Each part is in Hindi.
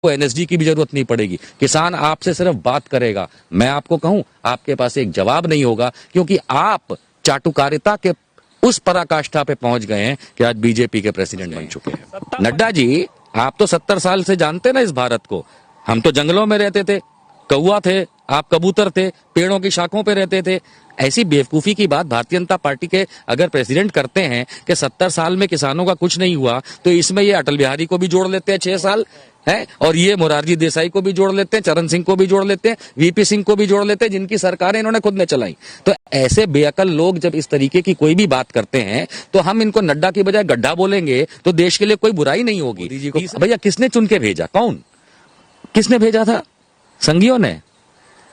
आपको एनएसडी की भी जरूरत नहीं पड़ेगी। किसान आपसे सिर्फ बात करेगा। मैं आपको कहूं, आपके पास एक जवाब नहीं होगा, क्योंकि आप चाटुकारिता के उस पराकाष्ठा पे पहुंच गए हैं कि आज बीजेपी के प्रेसिडेंट बन चुके हैं। नड्डा जी, आप तो 70 साल से जानते ना इस भारत को। हम तो जंगलों में रहते थे, कौवा थे, आप कबूतर थे, पेड़ों की शाखों पे रहते थे। ऐसी बेवकूफी की बात भारतीय जनता पार्टी के अगर प्रेसिडेंट करते हैं कि 70 साल में किसानों का कुछ नहीं हुआ, तो इसमें ये अटल बिहारी को भी जोड़ लेते हैं 6 साल है, और ये मोरारजी देसाई को भी जोड़ लेते हैं, चरण सिंह को भी जोड़ लेते हैं, वीपी सिंह को भी जोड़ लेते हैं, जिनकी सरकारें इन्होंने खुद ने चलाई। तो ऐसे बेअकल लोग जब इस तरीके की कोई भी बात करते हैं, तो हम इनको नड्डा की बजाय गड्ढा बोलेंगे तो देश के लिए कोई बुराई नहीं होगी। भैया किसने चुन के भेजा? कौन, किसने भेजा था? संघियों ने।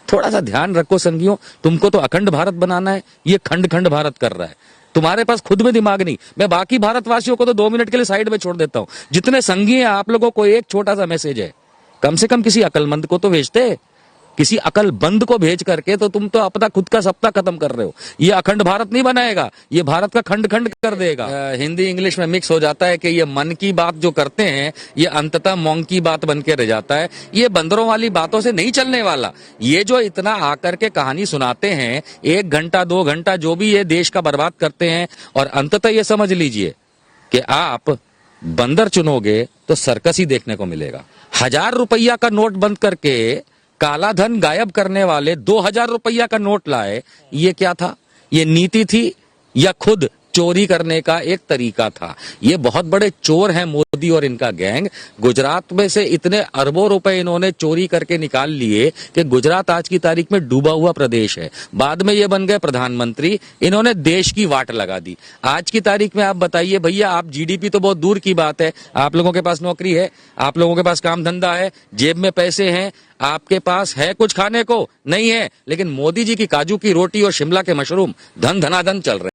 थोड़ा सा ध्यान रखो संघियों, तुमको तो अखंड भारत बनाना है, ये खंड खंड भारत कर रहा है। तुम्हारे पास खुद में दिमाग नहीं। मैं बाकी भारतवासियों को तो 2 मिनट के लिए साइड में छोड़ देता हूं। जितने संघी हैं, आप लोगों को एक छोटा सा मैसेज है, कम से कम किसी अकलमंद को तो भेजते। किसी अकलमंद को भेज करके तो तुम तो अपना खुद का सपना खत्म कर रहे हो। ये अखंड भारत नहीं बनाएगा, ये भारत का खंड खंड कर देगा। हिंदी इंग्लिश में मिक्स हो जाता है कि ये मन की बात जो करते हैं, ये अंततः मौन की बात बन के रह जाता है। ये बंदरों वाली बातों से नहीं चलने वाला। ये जो इतना आकर के कहानी सुनाते हैं, 1 घंटा 2 घंटा जो भी ये देश का बर्बाद करते हैं, और अंततः ये समझ लीजिए कि आप बंदर चुनोगे तो सर्कस ही देखने को मिलेगा। 1000 रुपया का नोट बंद करके काला धन गायब करने वाले 2000 रुपया का नोट लाए। ये क्या था? ये नीति थी या खुद चोरी करने का एक तरीका था? ये बहुत बड़े चोर हैं मोदी और इनका गैंग। गुजरात में से इतने अरबों रुपए इन्होंने चोरी करके निकाल लिए कि गुजरात आज की तारीख में डूबा हुआ प्रदेश है। बाद में ये बन गए प्रधानमंत्री, इन्होंने देश की वाट लगा दी। आज की तारीख में आप बताइए भैया, आप जीडीपी तो बहुत दूर की बात है, आप लोगों के पास नौकरी है, आप लोगों के पास काम धंधा है, जेब में पैसे हैं, आपके पास है कुछ खाने को नहीं है, लेकिन मोदी जी की काजू की रोटी और शिमला के मशरूम धन धनाधन चल रहे हैं।